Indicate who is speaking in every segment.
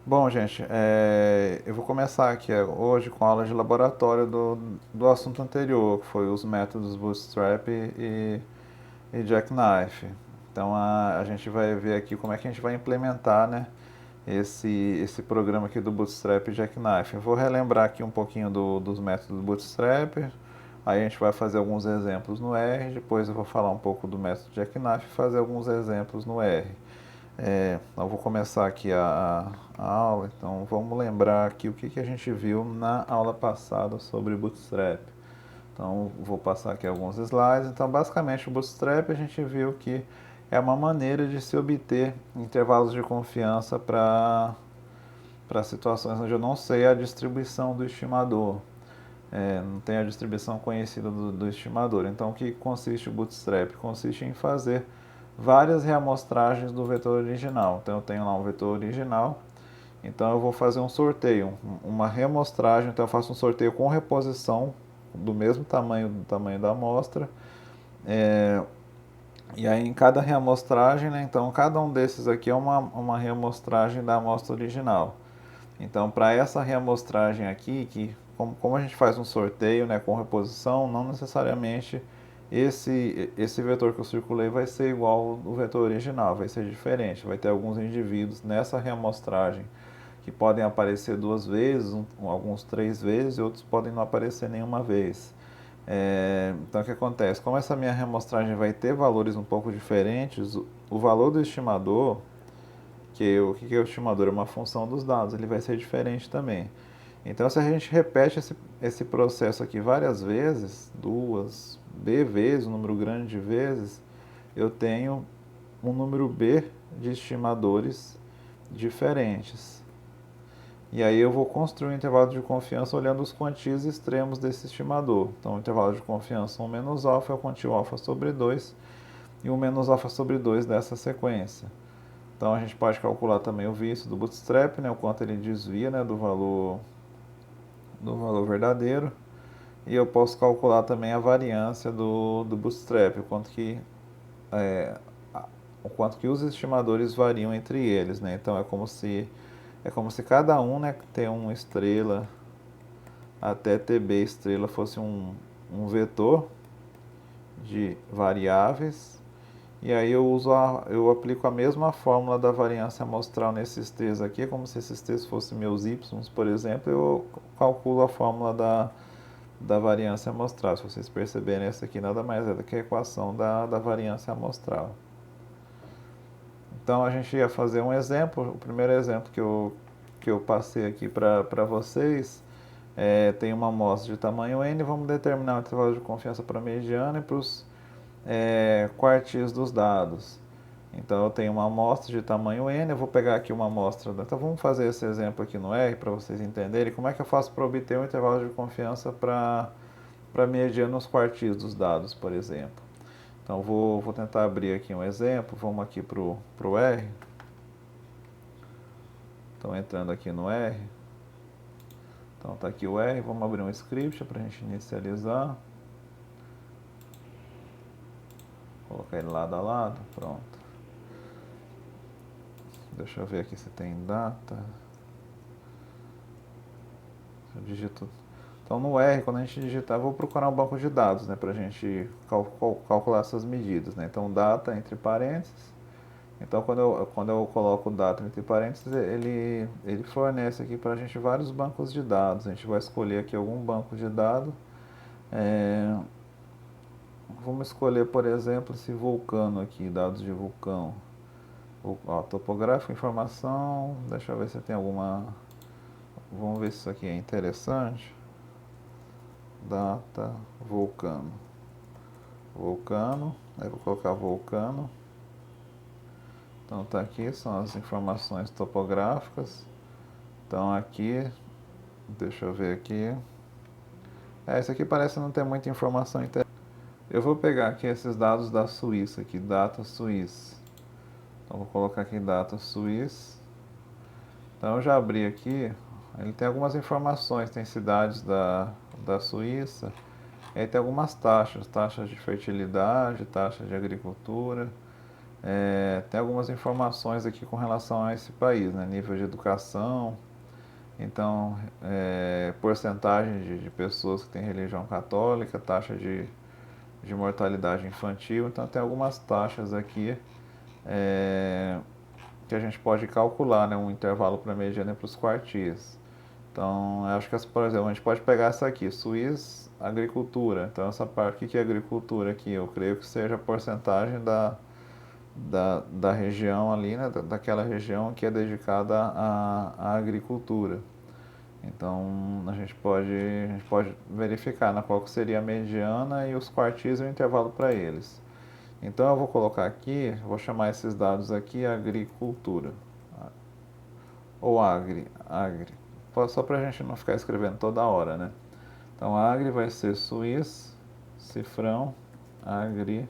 Speaker 1: Bom, gente, eu vou começar aqui hoje com a aula de laboratório do assunto anterior, que foi os métodos Bootstrap e Jackknife. Então a gente vai ver aqui como é que a gente vai implementar, né, esse programa aqui do Bootstrap e Jackknife. Eu vou relembrar aqui um pouquinho dos métodos Bootstrap, aí a gente vai fazer alguns exemplos no R, depois eu vou falar um pouco do método Jackknife e fazer alguns exemplos no R. Eu vou começar aqui a aula, então vamos lembrar aqui o que a gente viu na aula passada sobre Bootstrap. Então vou passar aqui alguns slides. Então basicamente o Bootstrap a gente viu que é uma maneira de se obter intervalos de confiança para situações onde eu não sei a distribuição do estimador. Não tem a distribuição conhecida do estimador. Então o que consiste o Bootstrap? Consiste em fazer várias reamostragens do vetor original. Então eu tenho lá um vetor original, então eu vou fazer um sorteio, uma reamostragem, então eu faço um sorteio com reposição do tamanho da amostra. É, e aí em cada reamostragem, né, então cada um desses aqui é uma reamostragem da amostra original. Então para essa reamostragem aqui, que como a gente faz um sorteio, né, com reposição, não necessariamente esse vetor que eu circulei vai ser igual ao vetor original, vai ser diferente. Vai ter alguns indivíduos nessa reamostragem que podem aparecer duas vezes, alguns três vezes, e outros podem não aparecer nenhuma vez. Então o que acontece? Como essa minha reamostragem vai ter valores um pouco diferentes, o valor do estimador, o que é o estimador? É uma função dos dados, ele vai ser diferente também. Então, se a gente repete esse processo aqui várias vezes, duas, b vezes, um número grande de vezes, eu tenho um número b de estimadores diferentes. E aí eu vou construir um intervalo de confiança olhando os quantis extremos desse estimador. Então, o intervalo de confiança 1 menos alfa é o quantio alfa sobre 2 e 1 menos alfa sobre 2 dessa sequência. Então, a gente pode calcular também o vício do bootstrap, né, o quanto ele desvia, né, do valor verdadeiro. E eu posso calcular também a variância do bootstrap, é, o quanto que os estimadores variam entre eles, né? Então é como se cada um, né, tem uma estrela até TB estrela fosse um vetor de variáveis. E aí eu aplico a mesma fórmula da variância amostral nesses T's aqui, como se esses T's fossem meus Y's, por exemplo, eu calculo a fórmula da variância amostral. Se vocês perceberem, essa aqui nada mais é do que a equação da variância amostral. Então a gente ia fazer um exemplo, o primeiro exemplo que eu passei aqui para vocês tem uma amostra de tamanho n, vamos determinar o intervalo de confiança para a mediana e para os quartis dos dados. Então eu tenho uma amostra de tamanho n, eu vou pegar aqui uma amostra. Então vamos fazer esse exemplo aqui no R para vocês entenderem como é que eu faço para obter um intervalo de confiança para mediana nos quartis dos dados, por exemplo. Então vou tentar abrir aqui um exemplo, vamos aqui para o R. Então entrando aqui no R. Então está aqui o R, vamos abrir um script para a gente inicializar. Colocar ele lado a lado, pronto. Deixa eu ver aqui se tem data. Eu digito. Então no R, quando a gente digitar, eu vou procurar um banco de dados, né, para a gente calcular essas medidas, né. Então data entre parênteses. Então quando eu coloco data entre parênteses, ele fornece aqui para a gente vários bancos de dados. A gente vai escolher aqui algum banco de dados. Vamos escolher, por exemplo, esse vulcano aqui, dados de vulcão. Topográfico, informação, deixa eu ver se tem alguma. Vamos ver se isso aqui é interessante. Data, vulcano. Vulcano, aí vou colocar vulcano. Então tá aqui, são as informações topográficas. Então aqui, deixa eu ver aqui. Esse aqui parece não ter muita informação interessante. Eu vou pegar aqui esses dados da Suíça, aqui, data Suíça. Então vou colocar aqui data Suíça. Então eu já abri aqui, ele tem algumas informações, tem cidades da Suíça, aí tem algumas taxas, taxas de fertilidade, taxas de agricultura, Tem algumas informações aqui com relação a esse país, né? Nível de educação, então, porcentagem de pessoas que têm religião católica, taxa de mortalidade infantil. Então, tem algumas taxas aqui que a gente pode calcular, né? Um intervalo para a mediana e para os quartis. Então, eu acho que, por exemplo, a gente pode pegar essa aqui, Suíça, agricultura. Então, essa parte, o que é agricultura aqui? Eu creio que seja a porcentagem da região ali, né, daquela região que é dedicada à agricultura. Então a gente pode verificar na qual seria a mediana e os quartis e o intervalo para eles. Então eu vou colocar aqui, vou chamar esses dados aqui agricultura, ou agri, só para a gente não ficar escrevendo toda hora, né? Então agri vai ser Suíça, cifrão, agricultura.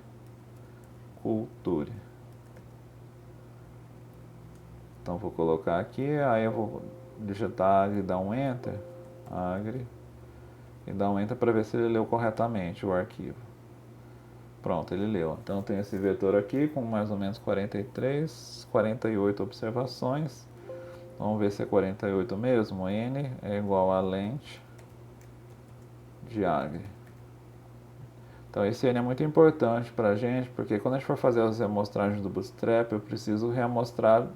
Speaker 1: Então vou colocar aqui, aí eu vou digitar agri, dar um enter, agri, e dar um enter para ver se ele leu corretamente o arquivo. Pronto, ele leu. Então tem esse vetor aqui com mais ou menos 43, 48 observações. Vamos ver se é 48 mesmo. N é igual a lente de agri. Então esse N é muito importante para a gente, porque quando a gente for fazer as amostragens do Bootstrap, eu preciso reamostrar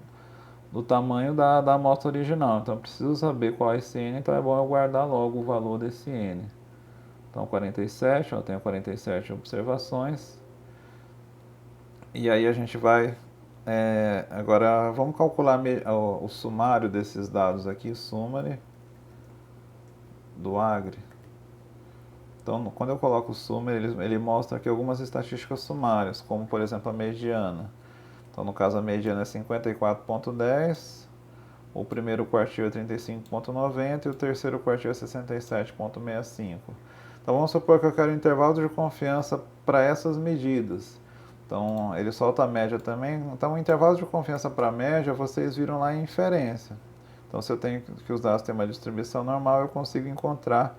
Speaker 1: do tamanho da amostra original. Então eu preciso saber qual é esse N, então é bom eu guardar logo o valor desse N. Então 47, eu tenho 47 observações. E aí a gente vai... agora vamos calcular o sumário desses dados aqui, summary do agri. Então quando eu coloco o summary, ele mostra aqui algumas estatísticas sumárias, como por exemplo a mediana. Então no caso a mediana é 54,10, o primeiro quartil é 35,90 e o terceiro quartil é 67,65. Então vamos supor que eu quero intervalo de confiança para essas medidas. Então ele solta a média também. Então o intervalo de confiança para a média vocês viram lá em inferência. Então se eu tenho que os dados têm uma distribuição normal, eu consigo encontrar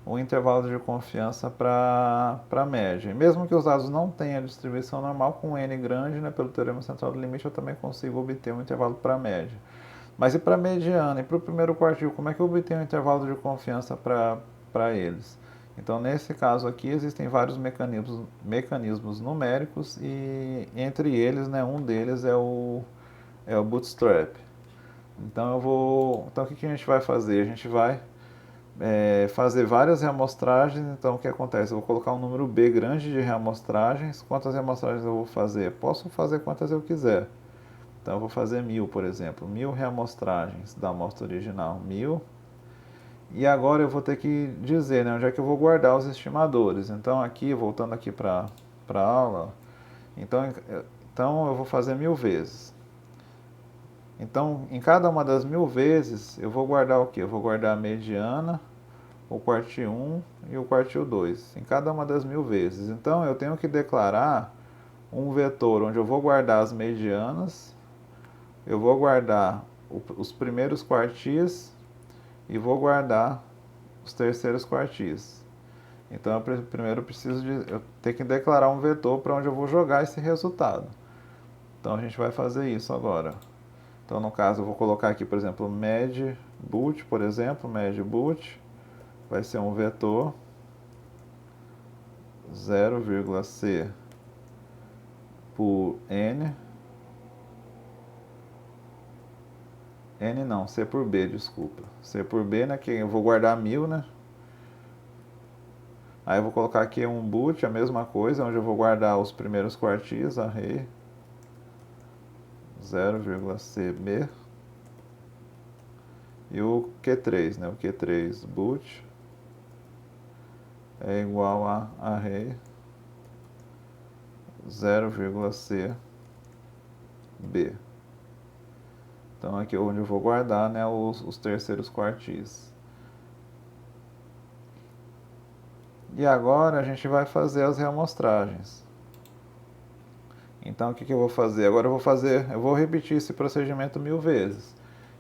Speaker 1: o intervalo de confiança para a média. E mesmo que os dados não tenham distribuição normal, com N grande, né, pelo teorema central do limite, eu também consigo obter um intervalo para a média. Mas e para a mediana e para o primeiro quartil, como é que eu obtenho um intervalo de confiança para eles? Então, nesse caso aqui, existem vários mecanismos numéricos e, entre eles, né, um deles é o Bootstrap. Então, então o que a gente vai fazer? A gente vai fazer várias reamostragens. Então, o que acontece? Eu vou colocar um número B grande de reamostragens. Quantas reamostragens eu vou fazer? Posso fazer quantas eu quiser. Então, eu vou fazer 1000, por exemplo. 1000 reamostragens da amostra original. 1000. E agora eu vou ter que dizer, né, onde é que eu vou guardar os estimadores. Então, aqui, voltando aqui para a aula, então eu vou fazer 1000 vezes. Então, em cada uma das 1000 vezes, eu vou guardar o quê? Eu vou guardar a mediana, o quartil 1 e o quartil 2, em cada uma das 1000 vezes. Então, eu tenho que declarar um vetor onde eu vou guardar as medianas, eu vou guardar os primeiros quartis e vou guardar os terceiros quartis. Então, eu primeiro eu tenho que declarar um vetor para onde eu vou jogar esse resultado. Então, a gente vai fazer isso agora. Então, no caso, eu vou colocar aqui, por exemplo, medboot, por exemplo, medboot vai ser um vetor 0,c por n, n não, c por b, desculpa. C por b, né, que eu vou guardar 1000, né? Aí eu vou colocar aqui um boot, a mesma coisa, onde eu vou guardar os primeiros quartis, array 0,cb. E o Q3, né? O Q3 boot é igual a array 0,cb. Então aqui é onde eu vou guardar, né, os terceiros quartis. E agora a gente vai fazer as reamostragens. Então o que eu vou fazer? Agora eu vou repetir esse procedimento 1000 vezes.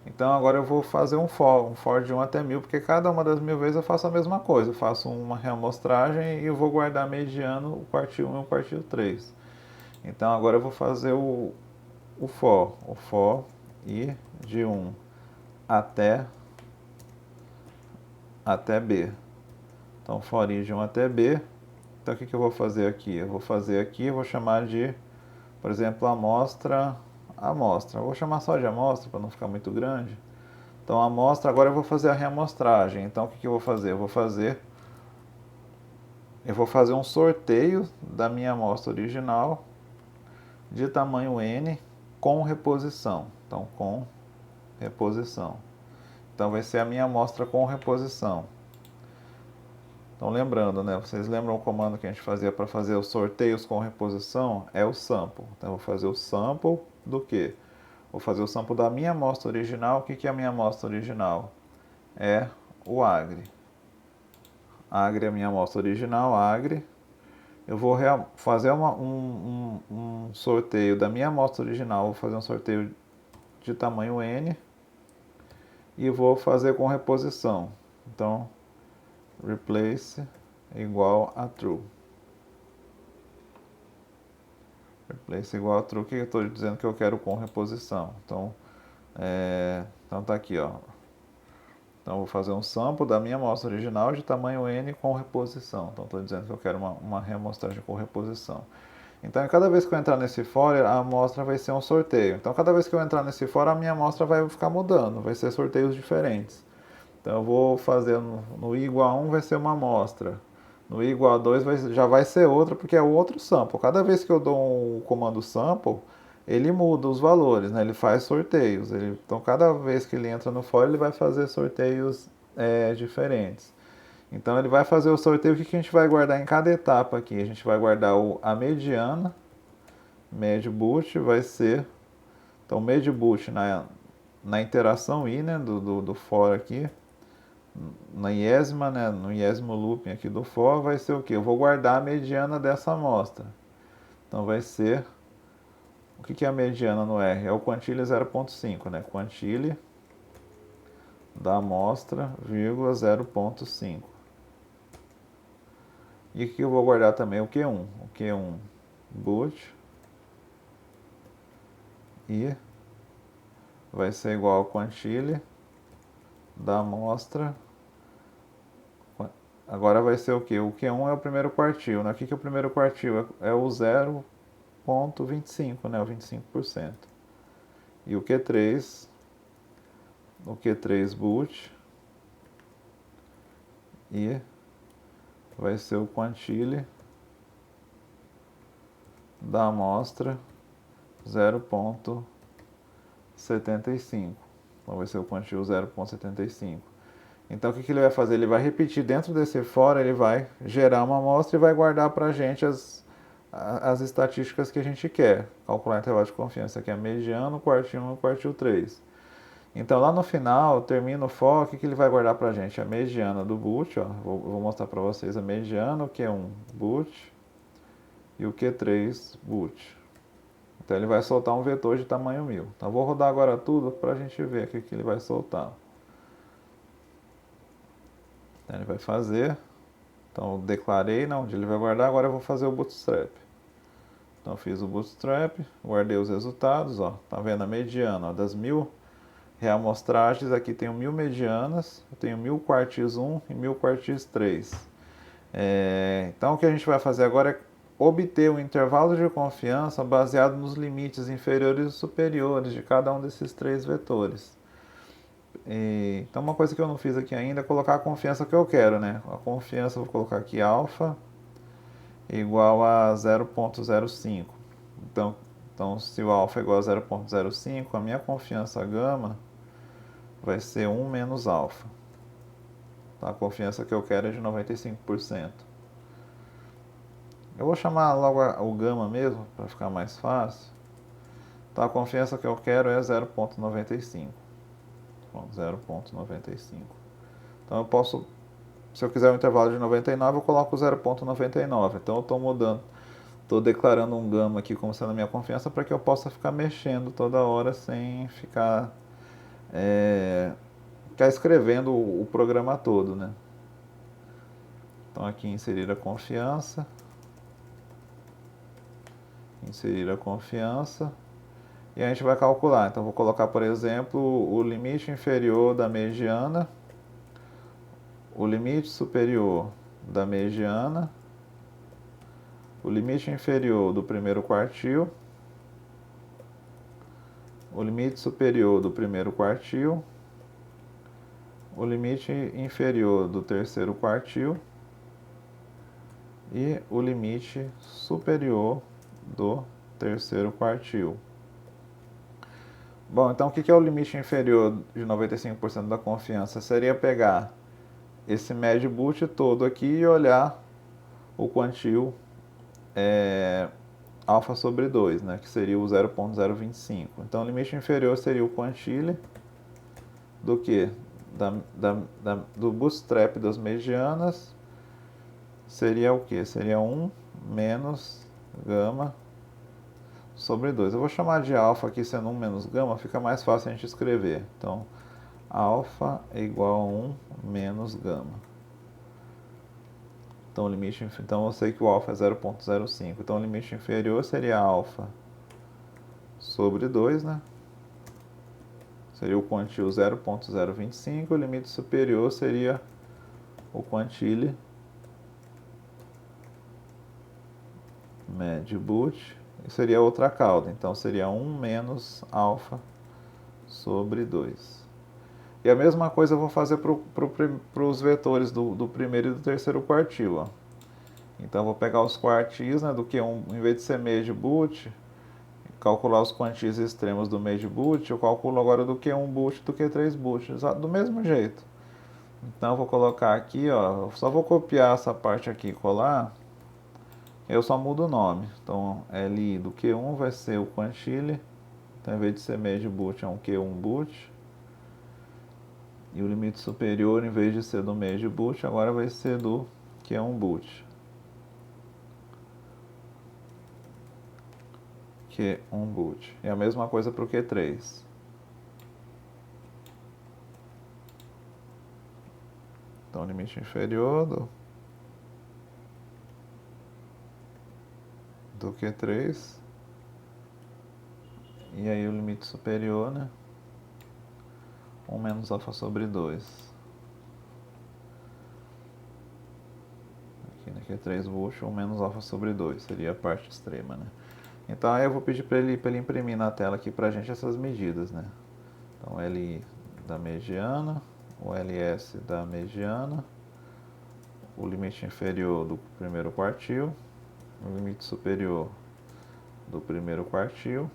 Speaker 1: Então agora eu vou fazer um for de 1 até 1000, porque cada uma das 1000 vezes eu faço a mesma coisa. Eu faço uma reamostragem e eu vou guardar mediano o quartil 1 e o quartil 3. Então agora eu vou fazer o for ir de 1 até B. Então for ir de 1 até B. Então o que eu vou fazer aqui? Eu vou chamar de, por exemplo, amostra. Eu vou chamar só de amostra para não ficar muito grande. Então a amostra, agora eu vou fazer a reamostragem. Então o que eu vou fazer? Eu vou fazer um sorteio da minha amostra original de tamanho N com reposição. Então com reposição. Então vai ser a minha amostra com reposição. Então lembrando, né? Vocês lembram o comando que a gente fazia para fazer os sorteios com reposição? É o sample. Então eu vou fazer o sample do quê? Vou fazer o sample da minha amostra original. O que é a minha amostra original? É o agri. Agri é a minha amostra original, agri. Eu vou fazer um sorteio da minha amostra original. Vou fazer um sorteio de tamanho N. E vou fazer com reposição. Então, replace igual a true. Replace igual a true, que eu estou dizendo que eu quero com reposição. Então, então tá aqui, ó. Então, vou fazer um sample da minha amostra original de tamanho N com reposição. Então, estou dizendo que eu quero uma reamostragem com reposição. Então, cada vez que eu entrar nesse for, a amostra vai ser um sorteio. Então, cada vez que eu entrar nesse for, a minha amostra vai ficar mudando, vai ser sorteios diferentes. Então, eu vou fazer no i igual a 1 vai ser uma amostra. No i igual a 2 já vai ser outra, porque é outro sample. Cada vez que eu dou um comando sample, ele muda os valores, né? Ele faz sorteios. Então, cada vez que ele entra no for, ele vai fazer sorteios diferentes. Então, ele vai fazer o sorteio. O que a gente vai guardar em cada etapa aqui? A gente vai guardar a mediana. Medboot vai ser... Então, medboot na interação i, né, do for aqui. Na iésima, né, no iésimo looping aqui do for, vai ser o que? Eu vou guardar a mediana dessa amostra. Então vai ser... O que é a mediana no R? É o quantile 0.5, né? Quantile da amostra, vírgula 0.5. E aqui eu vou guardar também o Q1. O Q1 boot. E vai ser igual ao quantile da amostra. Agora vai ser o que? O Q1 é o primeiro quartil, né? O que é o primeiro quartil? É o 0.25, né? O 25%. E o Q3 boot. E vai ser o quantile da amostra 0.75. Então vai ser o quantile 0.75. Então o que ele vai fazer? Ele vai repetir dentro desse for, ele vai gerar uma amostra e vai guardar para a gente as estatísticas que a gente quer. Calcular intervalo de confiança, que é mediano, quartil 1 e quartil 3. Então lá no final, termina o for, o que ele vai guardar para a gente? A mediana do boot, ó. Vou mostrar para vocês a mediana, o Q1 boot e o Q3 boot. Então ele vai soltar um vetor de tamanho 1000. Então vou rodar agora tudo para a gente ver o que ele vai soltar. Então ele vai fazer. Então eu declarei onde ele vai guardar, agora eu vou fazer o bootstrap. Então eu fiz o bootstrap, guardei os resultados, ó. Tá vendo a mediana, ó, das 1000 reamostragens, aqui tenho 1000 medianas, eu tenho 1000 quartis 1 e 1000 quartis 3. Então o que a gente vai fazer agora é obter um intervalo de confiança baseado nos limites inferiores e superiores de cada um desses três vetores. Então uma coisa que eu não fiz aqui ainda é colocar a confiança que eu quero, né? A confiança eu vou colocar aqui alfa igual a 0.05. Então se o alfa é igual a 0.05, a minha confiança gama vai ser 1 menos alfa. Então a confiança que eu quero é de 95%. Eu vou chamar logo o gama mesmo, para ficar mais fácil. Então a confiança que eu quero é 0.95. 0.95. Então eu posso, se eu quiser um intervalo de 99, eu coloco 0.99. Então eu estou mudando, estou declarando um gama aqui como sendo a minha confiança para que eu possa ficar mexendo toda hora sem ficar escrevendo o programa todo, né? Então aqui inserir a confiança. inserir a confiança, e a gente vai calcular. Então, vou colocar, por exemplo, o limite inferior da mediana, o limite superior da mediana, o limite inferior do primeiro quartil, o limite superior do primeiro quartil, o limite inferior do terceiro quartil e o limite superior do terceiro quartil. Bom, então o que é o limite inferior de 95% da confiança? Seria pegar esse médio boot todo aqui e olhar o quantil alfa sobre 2, né, que seria o 0.025. Então, o limite inferior seria o quantile do que? Do bootstrap das medianas, seria o que? Seria 1 menos gama sobre 2. Eu vou chamar de alfa aqui, sendo 1 menos gama, fica mais fácil a gente escrever. Então, alfa é igual a 1 menos gama. Então, então eu sei que o alfa é 0.05. Então, o limite inferior seria alfa sobre 2, né? Seria o quantile 0.025. O limite superior seria o quantile médio boot. E seria outra cauda. Então, seria 1 menos alfa sobre 2. E a mesma coisa eu vou fazer para os vetores do primeiro e do terceiro quartil. Ó. Então, eu vou pegar os quartis, né, do Q1, em vez de ser médio boot, calcular os quantis extremos do médio boot, eu calculo agora do Q1 boot do Q3 boot, do mesmo jeito. Então, eu vou colocar aqui, ó, só vou copiar essa parte aqui e colar, eu só mudo o nome. Então, LI do Q1 vai ser o quantile, então, em vez de ser médio boot, é um Q1 boot. E o limite superior, em vez de ser do médio boot, agora vai ser do Q1 boot. Q1 boot. E a mesma coisa para o Q3. Então, o limite inferior do Q3. E aí o limite superior, né? 1 menos alfa sobre 2. Aqui no Q3 boot, 1 menos alfa sobre 2. Seria a parte extrema, né? Então aí eu vou pedir para ele imprimir na tela aqui pra gente essas medidas, né? Então LI da mediana, o LS da mediana, o limite inferior do primeiro quartil, o limite superior do primeiro quartil,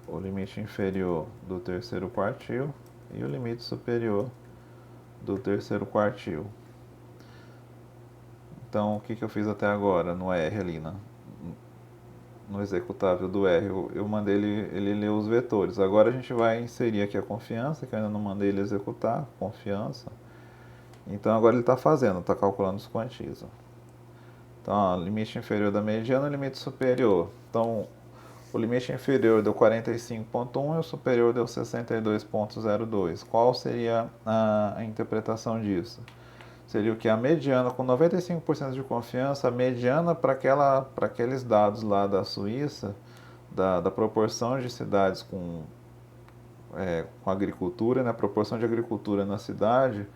Speaker 1: o limite inferior do terceiro quartil e o limite superior do terceiro quartil. Então, o que eu fiz até agora no R ali, no executável do R? Eu mandei ele ler os vetores. Agora a gente vai inserir aqui a confiança, que eu ainda não mandei ele executar, confiança. Então, agora ele está fazendo, está calculando os quantis. Ó. Então, ó, limite inferior da mediana e limite superior. Então, o limite inferior deu 45.1 e o superior deu 62.02. Qual seria a interpretação disso? Seria o que? A mediana, com 95% de confiança, a mediana para aqueles dados lá da Suíça, da proporção de cidades com agricultura, né? A proporção de agricultura na cidade,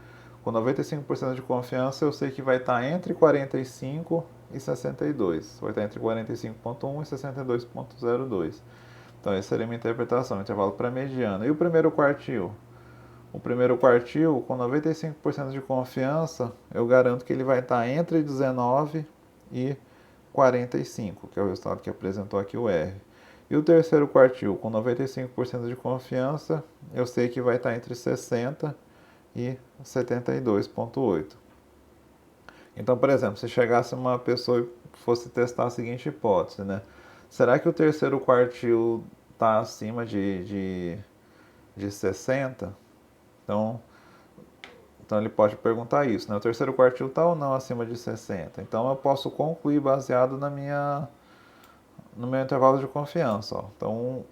Speaker 1: com 95% de confiança, eu sei que vai estar entre 45 e 62. Vai estar entre 45.1 e 62.02. Então, essa seria a minha interpretação, intervalo para mediana. E o primeiro quartil? O primeiro quartil, com 95% de confiança, eu garanto que ele vai estar entre 19 e 45, que é o resultado que apresentou aqui o R. E o terceiro quartil, com 95% de confiança, eu sei que vai estar entre 60 e 72,8. Então, por exemplo, se chegasse uma pessoa e fosse testar a seguinte hipótese, né? Será que o terceiro quartil está acima de 60? Então ele pode perguntar isso, né? O terceiro quartil está ou não acima de 60? Então eu posso concluir baseado no meu intervalo de confiança. Ó. Então,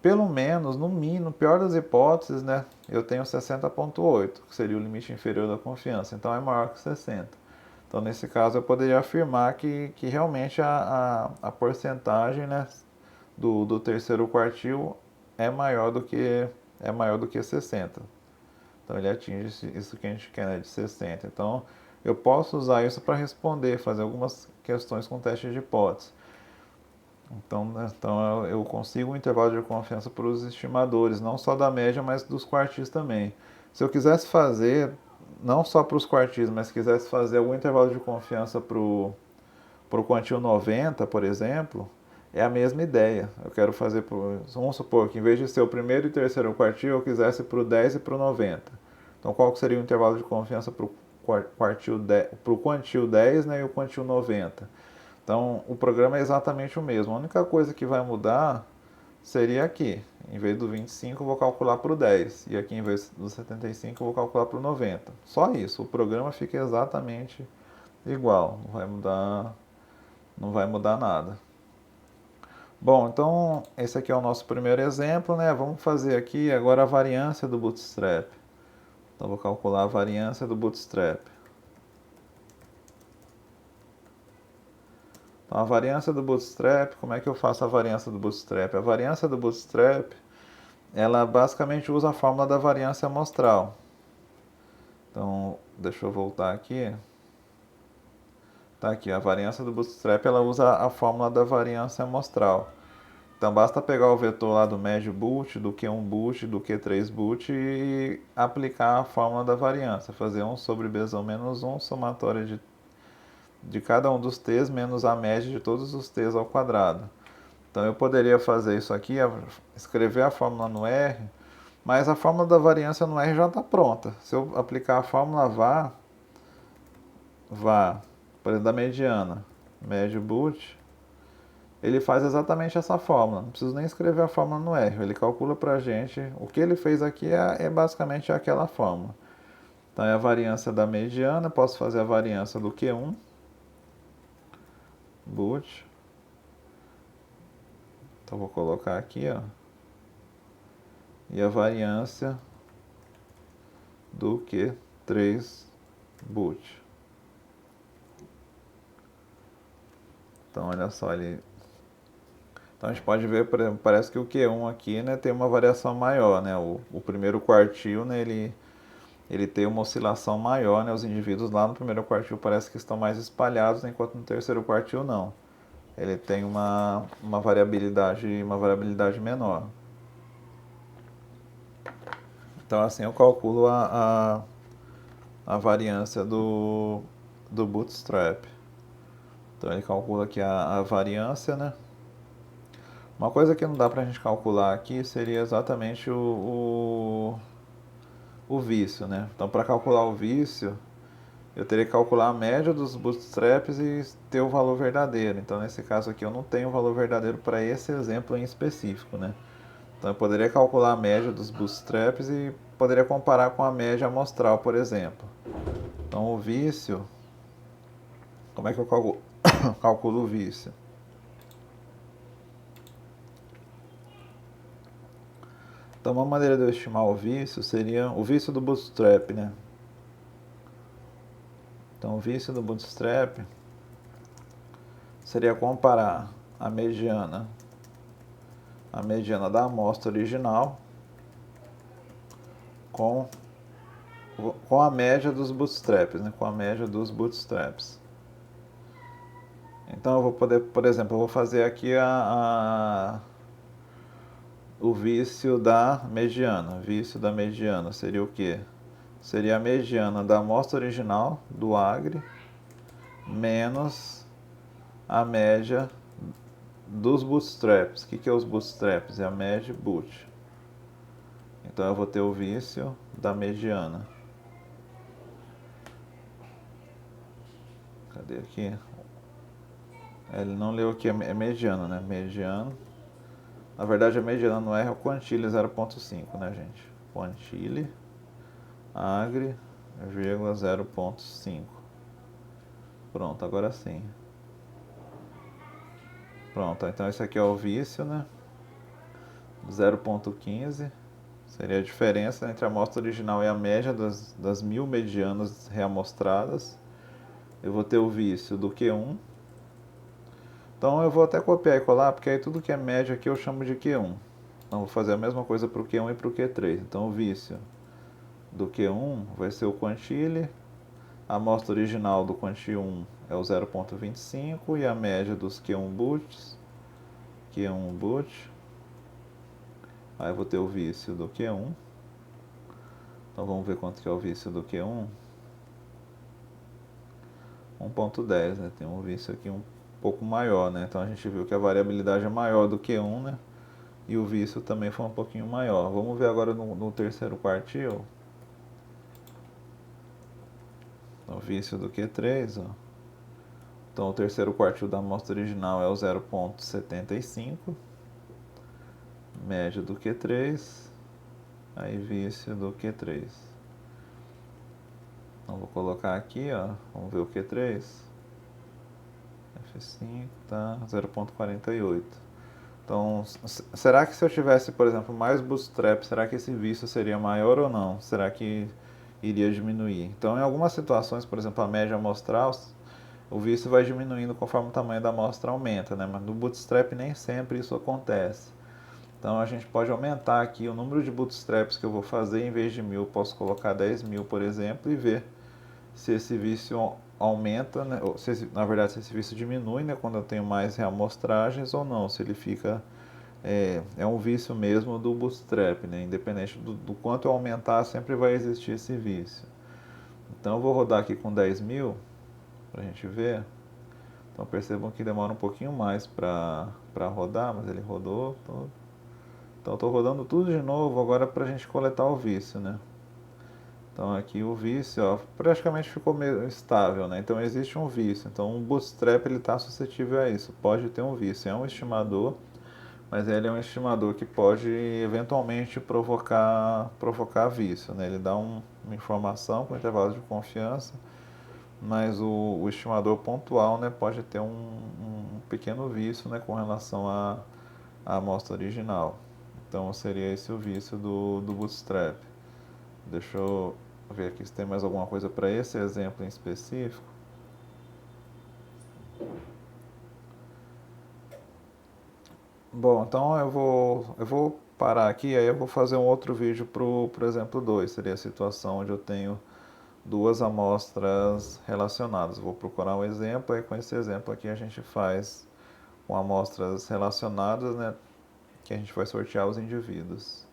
Speaker 1: pelo menos, no mínimo, no pior das hipóteses, né? Eu tenho 60.8, que seria o limite inferior da confiança. Então é maior que 60. Então, nesse caso, eu poderia afirmar que realmente a porcentagem, né, do terceiro quartil é maior do que 60. Então, ele atinge isso que a gente quer, né, de 60. Então, eu posso usar isso para responder, fazer algumas questões com teste de hipótese. Então, né, então eu consigo um intervalo de confiança para os estimadores, não só da média, mas dos quartis também. Se eu quisesse fazer, não só para os quartis, mas quisesse fazer algum intervalo de confiança para o quantil 90, por exemplo, é a mesma ideia. Eu quero fazer, vamos supor que em vez de ser o primeiro e terceiro quartil, eu quisesse para o 10 e para o 90. Então, qual seria o intervalo de confiança para o quantil 10, né, e o quantil 90? Então, o programa é exatamente o mesmo. A única coisa que vai mudar seria aqui. Em vez do 25, eu vou calcular para o 10. E aqui, em vez do 75, eu vou calcular para o 90. Só isso. O programa fica exatamente igual. Não vai mudar nada. Bom, então, esse aqui é o nosso primeiro exemplo, né? Vamos fazer aqui agora a variância do Bootstrap. Então, vou calcular a variância do Bootstrap. Então, a variância do Bootstrap, como é que eu faço a variância do Bootstrap? A variância do Bootstrap, ela basicamente usa a fórmula da variância amostral. Então, deixa eu voltar aqui. Tá aqui, a variância do Bootstrap, ela usa a fórmula da variância amostral. Então, basta pegar o vetor lá do médio boot, do Q1 boot, do Q3 boot e aplicar a fórmula da variância. Fazer 1 sobre B menos 1, somatória de cada um dos t's menos a média de todos os t's ao quadrado. Então eu poderia fazer isso aqui, escrever a fórmula no R, mas a fórmula da variância no R já está pronta. Se eu aplicar a fórmula por exemplo, da mediana, médio boot, ele faz exatamente essa fórmula. Não preciso nem escrever a fórmula no R, ele calcula para a gente. O que ele fez aqui é basicamente aquela fórmula. Então é a variância da mediana, posso fazer a variância do Q1, boot. Então vou colocar aqui, ó. E a variância do Q3 boot. Então olha só, então a gente pode ver, por exemplo, parece que o Q1 aqui, né, tem uma variação maior, né? O primeiro quartil, né, ele tem uma oscilação maior, né? Os indivíduos lá no primeiro quartil parece que estão mais espalhados, enquanto no terceiro quartil não. Ele tem uma variabilidade menor. Então assim eu calculo a variância do Bootstrap. Então ele calcula aqui a variância, né? Uma coisa que não dá pra gente calcular aqui seria exatamente o vício, né? Então para calcular o vício, eu teria que calcular a média dos bootstraps e ter o valor verdadeiro. Então nesse caso aqui eu não tenho o valor verdadeiro para esse exemplo em específico, né? Então eu poderia calcular a média dos bootstraps e poderia comparar com a média amostral, por exemplo. Então o vício, como é que eu calculo o vício? Então uma maneira de eu estimar o vício seria o vício do bootstrap, né? Então o vício do bootstrap seria comparar a mediana da amostra original com a média dos bootstraps, né? Com a média dos bootstraps. Então eu vou poder, por exemplo, eu vou fazer aqui o vício da mediana. Vício da mediana seria o quê? Seria a mediana da amostra original do Agri menos a média dos bootstraps. O que é os bootstraps? É a média boot. Então eu vou ter o vício da mediana. Cadê aqui? Ele não leu aqui, é mediano, né? Mediano. Na verdade, a mediana no R é o quantile 0.5, né, gente? Quantile agri, vírgula 0.5. Pronto, agora sim. Pronto, então esse aqui é o vício, né? 0.15. Seria a diferença entre a amostra original e a média das 1000 medianas reamostradas. eu vou ter o vício do Q1. Então eu vou até copiar e colar, porque aí tudo que é média aqui eu chamo de Q1. Então vou fazer a mesma coisa para o Q1 e para o Q3. Então o vício do Q1 vai ser o quantile, a amostra original do quanti1 é o 0,25 e a média dos Q1 boots, Q1 boot. Aí eu vou ter o vício do Q1. Então vamos ver quanto que é o vício do Q1. 1.10, né? Tem um vício aqui um pouco maior, né? Então a gente viu que a variabilidade é maior do Q1, né? E o vício também foi um pouquinho maior. Vamos ver agora no terceiro quartil. O vício do Q3, ó. Então o terceiro quartil da amostra original é o 0,75. Média do Q3. Aí vício do Q3. Então vou colocar aqui, ó. Vamos ver o Q3. F5 tá 0,48. Então, será que se eu tivesse, por exemplo, mais bootstrap, será que esse vício seria maior ou não? Será que iria diminuir? Então, em algumas situações, por exemplo, a média amostral, o vício vai diminuindo conforme o tamanho da amostra aumenta, né? Mas no bootstrap nem sempre isso acontece. Então, a gente pode aumentar aqui o número de bootstraps que eu vou fazer. Em vez de 1.000, posso colocar 10.000, por exemplo, e ver se esse vício aumenta, né? Ou se na verdade, se esse vício diminui, né? Quando eu tenho mais reamostragens ou não, se ele fica é um vício mesmo do bootstrap, né? Independente do quanto eu aumentar, sempre vai existir esse vício. Então eu vou rodar aqui com 10.000 para a gente ver. Então percebam que demora um pouquinho mais para rodar, mas ele rodou. Então estou rodando tudo de novo agora para a gente coletar o vício, né? Então aqui o vício, ó, praticamente ficou meio estável, né? Então existe um vício. Então o bootstrap ele está suscetível a isso. Pode ter um vício. É um estimador, mas ele é um estimador que pode eventualmente provocar vício, né? Ele dá uma informação com intervalo de confiança, mas o estimador pontual, né, pode ter um pequeno vício, né, com relação à amostra original. Então seria esse o vício do Bootstrap. Deixa eu ver aqui se tem mais alguma coisa para esse exemplo em específico. Bom, então eu vou parar aqui, aí eu vou fazer um outro vídeo pro exemplo 2. Seria a situação onde eu tenho duas amostras relacionadas. Vou procurar um exemplo, aí com esse exemplo aqui a gente faz com amostras relacionadas, né, que a gente vai sortear os indivíduos.